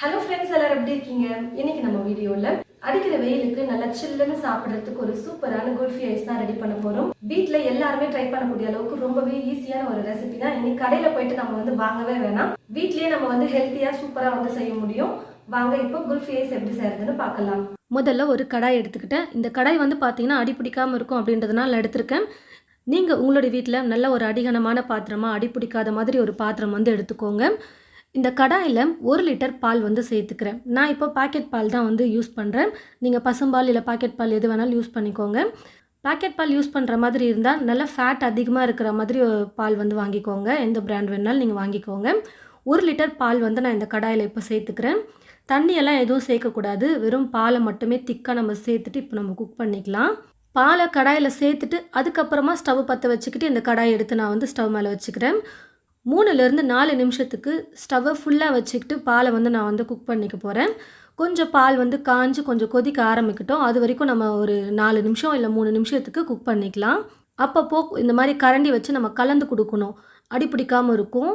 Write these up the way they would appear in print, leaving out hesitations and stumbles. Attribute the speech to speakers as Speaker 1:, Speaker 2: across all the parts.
Speaker 1: Hello friends, எல்லாரும் எப்படி இருக்கீங்க? இன்னைக்கு நம்ம வீடியோல அடிக்கிற வெயிலுக்கு நல்லா சில்லுன்னு சாப்பிட்றதுக்கு ஒரு சூப்பரான குல்ஃபி ஐஸ் தான் ரெடி பண்ண போறோம். வீட்ல எல்லாருமே ட்ரை பண்ணக்கூடிய அளவுக்கு ரொம்பவே ஈஸியான ஒரு ரெசிபி தான். இன்னைக்கு கடையில போயிட்டு நம்ம வாங்கவே வேணாம், வீட்லயே நம்ம ஹெல்த்தியா சூப்பரா செய்ய முடியும். வாங்க இப்போ குல்ஃபி ஐஸ் எப்படி செய்யறதுன்னு பார்க்கலாம். முதல்ல ஒரு கடாய் எடுத்துக்கிட்டேன். இந்த கடாய் பார்த்தீங்கன்னா அடி பிடிக்காம இருக்கும் அப்படின்றதுனால எடுத்திருக்கேன். நீங்கள் உங்களுடைய வீட்டில் நல்ல ஒரு அடிகனமான பாத்திரமாக அடி பிடிக்காத மாதிரி ஒரு பாத்திரம் எடுத்துக்கோங்க. இந்த கடாயில் 1 லிட்டர் பால் சேர்த்துக்கிறேன். நான் இப்போ பாக்கெட் பால் தான் யூஸ் பண்ணுறேன். நீங்கள் பசும்பால் இல்லை பாக்கெட் பால் எது வேணாலும் யூஸ் பண்ணிக்கோங்க. பாக்கெட் பால் யூஸ் பண்ணுற மாதிரி இருந்தால் நல்லா ஃபேட் அதிகமாக இருக்கிற மாதிரி பால் வாங்கிக்கோங்க. எந்த பிராண்ட் வேணாலும் நீங்கள் வாங்கிக்கோங்க. 1 லிட்டர் பால் நான் இந்த கடாயில் இப்போ சேர்த்துக்கிறேன். தண்ணியெல்லாம் எதுவும் சேர்க்கக்கூடாது, வெறும் பாலை மட்டுமே திக்காக நம்ம சேர்த்துட்டு இப்போ நம்ம குக் பண்ணிக்கலாம். பாலை கடாயில் சேர்த்துட்டு அதுக்கப்புறமா ஸ்டவ் பற்ற வச்சுக்கிட்டு இந்த கடாயை எடுத்து நான் ஸ்டவ் மேலே வச்சுக்கிறேன். 3லேருந்து 4 நிமிஷத்துக்கு ஸ்டவ்வை ஃபுல்லாக வச்சுக்கிட்டு பாலை நான் குக் பண்ணிக்க போகிறேன். கொஞ்சம் பால் காஞ்சு கொஞ்சம் கொதிக்க ஆரம்பிக்கட்டும். அது வரைக்கும் நம்ம ஒரு 4 நிமிஷம் இல்லை 3 நிமிஷத்துக்கு குக் பண்ணிக்கலாம். அப்பப்போ இந்த மாதிரி கரண்டி வச்சு நம்ம கலந்து கொடுக்கணும், அடி பிடிக்காமல் இருக்கும்.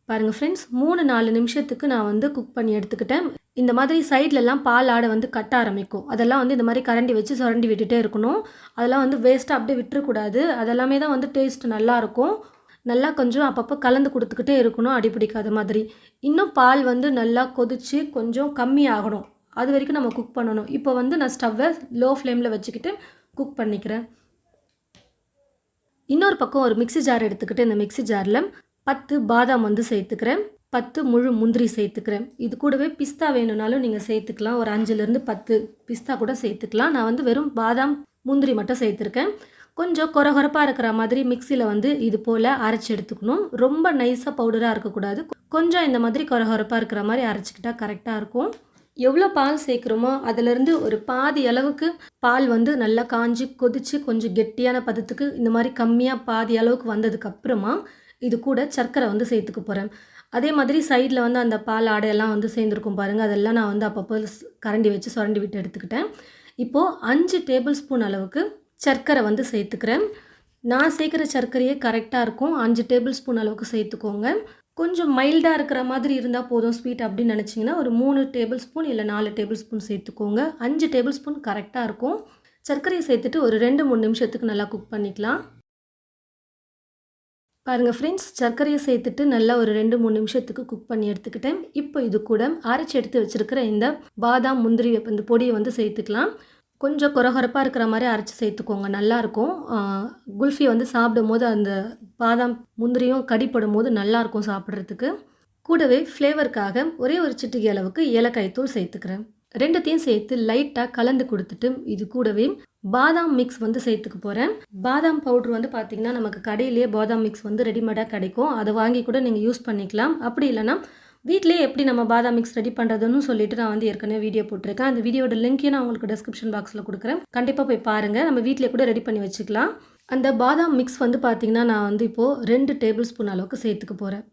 Speaker 1: பாருங்கள் ஃப்ரெண்ட்ஸ், 3-4 நிமிஷத்துக்கு நான் குக் பண்ணி எடுத்துக்கிட்டேன். இந்த மாதிரி சைட்லலாம் பால் ஆடை கட்ட ஆரம்பிக்கும். அதெல்லாம் இந்த மாதிரி கரண்டி வச்சு சுரண்டி விட்டுட்டே இருக்கணும். அதெல்லாம் வேஸ்ட்டாக அப்படியே விட்டுறக்கூடாது. அதெல்லாமே தான் டேஸ்ட் நல்லாயிருக்கும். நல்லா கொஞ்சம் அப்பப்போ கலந்து கொடுத்துக்கிட்டே இருக்கணும், அடி பிடிக்காத மாதிரி. இன்னும் பால் நல்லா கொதித்து கொஞ்சம் கம்மியாகணும், அது வரைக்கும் நம்ம குக் பண்ணணும். இப்போ நான் ஸ்டவ்வை லோ ஃப்ளேமில் வச்சுக்கிட்டு குக் பண்ணிக்கிறேன். இன்னொரு பக்கம் ஒரு மிக்ஸி ஜார் எடுத்துக்கிட்டு இந்த மிக்ஸி ஜாரில் 10 பாதாம் சேர்த்துக்கிறேன், 10 முழு முந்திரி சேர்த்துக்கிறேன். இது கூடவே பிஸ்தா வேணும்னாலும் நீங்கள் சேர்த்துக்கலாம். ஒரு 5லேருந்து 10 பிஸ்தா கூட சேர்த்துக்கலாம். நான் வெறும் பாதாம் முந்திரி மட்டும் சேர்த்துருக்கேன். கொஞ்சம் கொரகொரப்பாக இருக்கிற மாதிரி மிக்சியில் இது போல் அரைச்சி எடுத்துக்கணும். ரொம்ப நைஸாக பவுடராக இருக்கக்கூடாது. கொஞ்சம் இந்த மாதிரி கொரகொரப்பாக இருக்கிற மாதிரி அரைச்சிக்கிட்டால் கரெக்டாக இருக்கும். எவ்வளோ பால் சேர்க்குறோமோ அதிலேருந்து ஒரு பாதி அளவுக்கு பால் நல்லா காஞ்சி கொதித்து கொஞ்சம் கெட்டியான பதத்துக்கு இந்த மாதிரி கம்மியாக பாதி அளவுக்கு வந்ததுக்கப்புறமா இது கூட சர்க்கரை சேர்த்துக்க போகிறேன். அதே மாதிரி சைடில் அந்த பால் ஆடையெல்லாம் சேர்ந்துருக்கும் பாருங்கள். அதெல்லாம் நான் அப்பப்போ கரண்டி வச்சு சுரண்டி விட்டு எடுத்துக்கிட்டேன். இப்போது 5 டேபிள் ஸ்பூன் அளவுக்கு சர்க்கரை சேர்த்துக்கிறேன். நான் சேர்க்குற சர்க்கரையே கரெக்டாக இருக்கும். 5 டேபிள் ஸ்பூன் அளவுக்கு சேர்த்துக்கோங்க. கொஞ்சம் மைல்டாக இருக்கிற மாதிரி இருந்தால் போதும் ஸ்வீட் அப்படின்னு நினச்சிங்கன்னா ஒரு 3 டேபிள் ஸ்பூன் இல்லை 4 டேபிள் ஸ்பூன் சேர்த்துக்கோங்க. 5 டேபிள் ஸ்பூன் கரெக்டாக இருக்கும். சர்க்கரையை சேர்த்துட்டு ஒரு 2-3 நிமிஷத்துக்கு நல்லா குக் பண்ணிக்கலாம். பாருங்கள் ஃப்ரெண்ட்ஸ், சர்க்கரையை சேர்த்துட்டு நல்லா ஒரு 2-3 நிமிஷத்துக்கு குக் பண்ணி எடுத்துக்கிட்டேன். இப்போ இது கூட அரைச்சி எடுத்து வச்சுருக்கிற இந்த பாதாம் முந்திரி இந்த பொடியை சேர்த்துக்கலாம். கொஞ்சம் கொரகொரப்பாக இருக்கிற மாதிரி அரைச்சி சேர்த்துக்கோங்க, நல்லாயிருக்கும். குல்ஃபி சாப்பிடும் போது அந்த பாதாம் முந்திரியும் கடிப்படும் போது நல்லாயிருக்கும் சாப்பிட்றதுக்கு. கூடவே ஃப்ளேவருக்காக ஒரே ஒரு சிட்டிகை அளவுக்கு ஏலக்காய் தூள் சேர்த்துக்கிறேன். ரெண்டுத்தையும் சேர்த்து லைட்டாக கலந்து கொடுத்துட்டு இது கூடவே பாதாம் மிக்ஸ் சேர்த்துக்க போகிறேன். பாதாம் பவுட்ரு பார்த்திங்கன்னா நமக்கு கடையிலேயே பாதாம் மிக்ஸ் ரெடிமேடாக கிடைக்கும். அதை வாங்கி கூட நீங்கள் யூஸ் பண்ணிக்கலாம். அப்படி இல்லைனா வீட்டிலேயே எப்படி நம்ம பாதாம் மிக்ஸ் ரெடி பண்ணுறதுன்னு சொல்லிட்டு நான் ஏற்கனவே வீடியோ போட்டிருக்கேன். அந்த வீடியோட லிங்க்கையும் நான் உங்களுக்கு டிஸ்கிரிப்ஷன் பாக்ஸில் கொடுக்குறேன், கண்டிப்பாக போய் பாருங்கள். நம்ம வீட்டிலே கூட ரெடி பண்ணி வச்சுக்கலாம். அந்த பாதாம் மிக்ஸ் பார்த்திங்கன்னா நான் இப்போது 2 டேபிள் ஸ்பூன் அளவுக்கு சேர்த்துக்க போகிறேன்.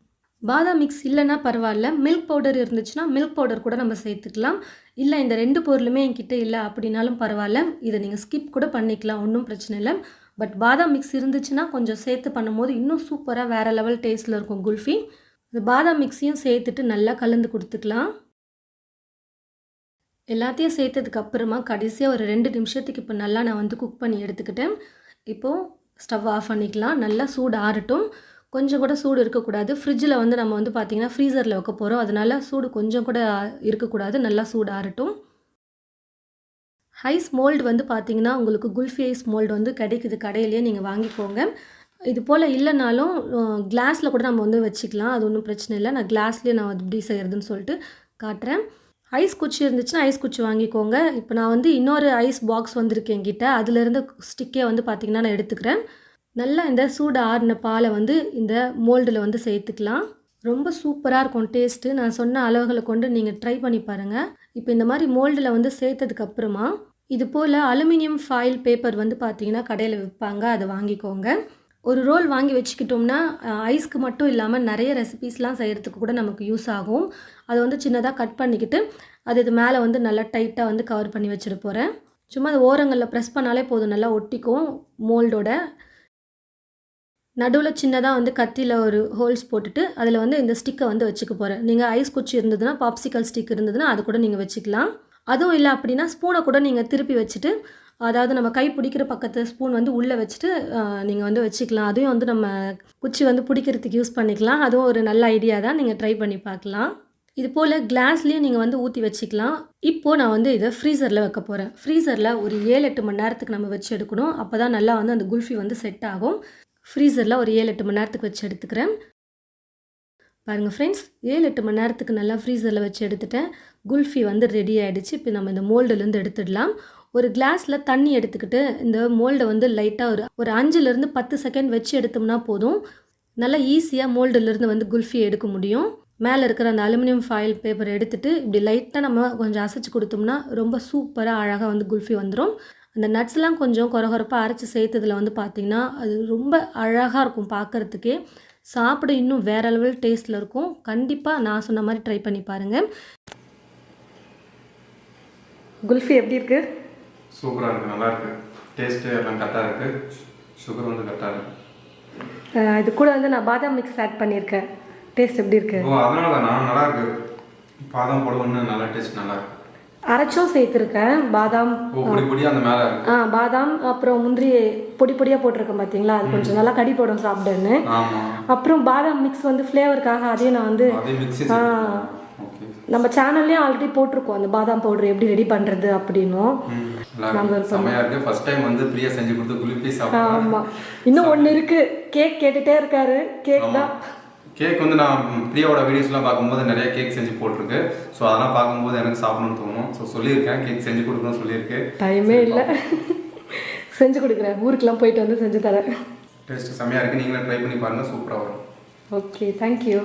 Speaker 1: பாதாம் மிக்ஸ் இல்லைன்னா பரவாயில்ல, மில்க் பவுடர் இருந்துச்சுன்னா மில்க் பவுடர் கூட நம்ம சேர்த்துக்கலாம். இல்லை இந்த 2 பொருளுமே என்கிட்ட இல்லை அப்படின்னாலும் பரவாயில்ல, இதை நீங்கள் ஸ்கிப் கூட பண்ணிக்கலாம், ஒன்றும் பிரச்சனை இல்லை. பட் பாதாம் மிக்ஸ் இருந்துச்சுன்னா கொஞ்சம் சேர்த்து பண்ணும்போது இன்னும் சூப்பராக வேறு லெவல் டேஸ்ட்டில் இருக்கும் குல்ஃபி. இந்த பாதாம் மிக்ஸையும் சேர்த்துட்டு நல்லா கலந்து கொடுத்துக்கலாம். எல்லாத்தையும் சேர்த்ததுக்கு அப்புறமா கடைசியாக ஒரு 2 நிமிஷத்துக்கு இப்போ நல்லா நான் குக் பண்ணி எடுத்துக்கிட்டேன். இப்போது ஸ்டவ் ஆஃப் பண்ணிக்கலாம். நல்லா சூடு ஆறட்டும். கொஞ்சம் கூட சூடு இருக்கக்கூடாது. ஃப்ரிட்ஜில் நம்ம பார்த்திங்கன்னா ஃப்ரீசரில் வைக்க போகிறோம், அதனால் சூடு கொஞ்சம் கூட இருக்கக்கூடாது. நல்லா சூடு ஆறட்டும். ஐஸ் மோல்டு பார்த்திங்கன்னா உங்களுக்கு குல்ஃபி ஐஸ் மோல்டு கிடைக்குது கடையிலேயே, நீங்கள் வாங்கிக்கோங்க. இது போல் இல்லைனாலும் கிளாஸில் கூட நம்ம வச்சுக்கலாம், அது ஒன்றும் பிரச்சனை இல்லை. நான் கிளாஸ்லேயே நான் எப்படி செய்கிறதுன்னு சொல்லிட்டு காட்டுறேன். ஐஸ் குச்சி இருந்துச்சுன்னா ஐஸ் குச்சி வாங்கிக்கோங்க. இப்போ நான் இன்னொரு ஐஸ் பாக்ஸ் வந்திருக்கு என்கிட்ட, அதுலேருந்து ஸ்டிக்கே பார்த்திங்கன்னா நான் எடுத்துக்கிறேன். நல்லா இந்த சூடு ஆறின பாலை இந்த மோல்டில் சேர்த்துக்கலாம். ரொம்ப சூப்பராக இருக்கும் டேஸ்ட்டு. நான் சொன்ன அளவுகளை கொண்டு நீங்கள் ட்ரை பண்ணி பாருங்கள். இப்போ இந்த மாதிரி மோல்டில் சேர்த்ததுக்கப்புறமா இது போல் அலுமினியம் ஃபாயில் பேப்பர் பார்த்திங்கன்னா கடையில் விற்பாங்க, அதை வாங்கிக்கோங்க. ஒரு ரோல் வாங்கி வச்சுக்கிட்டோம்னா ஐஸ்க்கு மட்டும் இல்லாமல் நிறைய ரெசிபீஸ்லாம் செய்கிறதுக்கு கூட நமக்கு யூஸ் ஆகும். அதை சின்னதாக கட் பண்ணிக்கிட்டு அது இது மேலே நல்லா டைட்டாக கவர் பண்ணி வச்சுட்டு போகிறேன். சும்மா அது ஓரங்களில் ப்ரெஸ் பண்ணாலே போதும், நல்லா ஒட்டிக்கும் மோல்டோட. நடுவில் சின்னதாக வந்து கத்தியில் ஒரு ஹோல்ஸ் போட்டுட்டு அதில் வந்து இந்த ஸ்டிக்கை வந்து வச்சுக்க போகிறேன். நீங்கள் ஐஸ் குச்சி இருந்ததுன்னா, பாப்சிக்கல் ஸ்டிக் இருந்ததுன்னா அது கூட நீங்கள் வச்சுக்கலாம். அதுவும் இல்லை அப்படின்னா ஸ்பூனை கூட நீங்கள் திருப்பி வச்சுட்டு, அதாவது நம்ம கை பிடிக்கிற பக்கத்து ஸ்பூன் வந்து உள்ளே வச்சுட்டு நீங்கள் வந்து வச்சுக்கலாம். அதையும் வந்து நம்ம குச்சி வந்து பிடிக்கிறதுக்கு யூஸ் பண்ணிக்கலாம். அதுவும் ஒரு நல்ல ஐடியா தான், நீங்கள் ட்ரை பண்ணி பார்க்கலாம். இது போல் கிளாஸ்லேயும் நீங்கள் வந்து ஊற்றி வச்சுக்கலாம். இப்போது நான் வந்து இதை ஃப்ரீசரில் வைக்க போகிறேன். ஃப்ரீசரில் ஒரு 7-8 மணி நேரத்துக்கு நம்ம வச்சு எடுக்கணும். அப்போ தான் நல்லா வந்து அந்த குல்ஃபி வந்து செட் ஆகும். ஃப்ரீசரில் ஒரு 7-8 மணி நேரத்துக்கு வச்சு எடுத்துக்கிறேன். பாருங்கள் ஃப்ரெண்ட்ஸ், 7-8 மணி நேரத்துக்கு நல்லா ஃப்ரீசரில் வச்சு எடுத்துட்டேன். குல்ஃபி வந்து ரெடி ஆகிடுச்சு. இப்போ நம்ம இந்த மோல்டுலேருந்து எடுத்துடலாம். ஒரு கிளாஸில் தண்ணி எடுத்துக்கிட்டு இந்த மோல்டை வந்து லைட்டாக ஒரு 5-10 செகண்ட் வச்சு எடுத்தோம்னா போதும். நல்லா ஈஸியாக மோல்டுலேருந்து வந்து குல்ஃபி எடுக்க முடியும். மேலே இருக்கிற அந்த அலுமினியம் ஃபாயில் பேப்பர் எடுத்துகிட்டு இப்படி லைட்டாக நம்ம கொஞ்சம் அசைச்சு கொடுத்தோம்னா ரொம்ப சூப்பராக அழகாக வந்து குல்ஃபி வந்துடும். அந்த நட்ஸ்லாம் கொஞ்சம் கொரகொரப்பாக அரைச்சி சேர்த்ததில் வந்து பார்த்திங்கன்னா அது ரொம்ப அழகாக இருக்கும் பார்க்குறதுக்கே. சாப்பிட இன்னும் வேறு லெவல் டேஸ்ட்டில் இருக்கும். கண்டிப்பாக நான் சொன்ன மாதிரி ட்ரை பண்ணி பாருங்கள். குல்ஃபி எப்படி இருக்குது?
Speaker 2: சூப்பராக இருக்குது, நல்லா இருக்குது. டேஸ்ட்டு எல்லாம் கரெக்டாக இருக்குது. சுகர் வந்து கரெக்டாக இருக்குது.
Speaker 1: இது கூட வந்து நான் பாதாம் மிக்ஸ் ஆட் பண்ணியிருக்கேன். டேஸ்ட் எப்படி இருக்குது?
Speaker 2: ஓ, அதனால தானா? நல்லா இருக்குது. பாதாம் போடுவோன்னு நல்லா டேஸ்ட் நல்லா இருக்குது.
Speaker 1: அரைச்சும் சேர்த்துருக்கேன். பாதாம்
Speaker 2: பொடி பொடியாக அந்த மேலே இருக்கு.
Speaker 1: பாதாம் அப்புறம் முந்திரி பொடி பொடியாக போட்டிருக்கேன் பார்த்தீங்களா, அது கொஞ்சம் நல்லா கடி போடும் சாப்பிடுன்னு. அப்புறம் பாதாம் மிக்ஸ் வந்து ஃப்ளேவருக்காக அதையும் நான் வந்து நம்ம சேனல்லையும் ஆல்ரெடி போட்டிருக்கோம் அந்த பாதாம் பவுடர் எப்படி ரெடி பண்ணுறது அப்படின்னும். ஆமாம், இன்னும் ஒன்று இருக்குது. கேக் கேட்டுகிட்டே இருக்காரு. கேக் தான்.
Speaker 2: கேக் வந்து நான் பிரியாவோட வீடியோஸ்லாம் பார்க்கும்போது நிறைய கேக் செஞ்சு போட்டிருக்கு. ஸோ அதெல்லாம் பார்க்கும்போது எனக்கு சாப்பிடணும்னு தோணும். ஸோ சொல்லியிருக்கேன் கேக் செஞ்சு கொடுக்கணும்னு சொல்லியிருக்கேன்.
Speaker 1: டைமே இல்லை, செஞ்சு கொடுக்குறேன். ஊருக்கெலாம் போயிட்டு வந்து செஞ்சு தரேன்.
Speaker 2: டேஸ்ட்டு செம்மையாக இருக்குது. நீங்களும் ட்ரை பண்ணி பாருங்கள், சூப்பராக வரும்.
Speaker 1: Okay, thank you.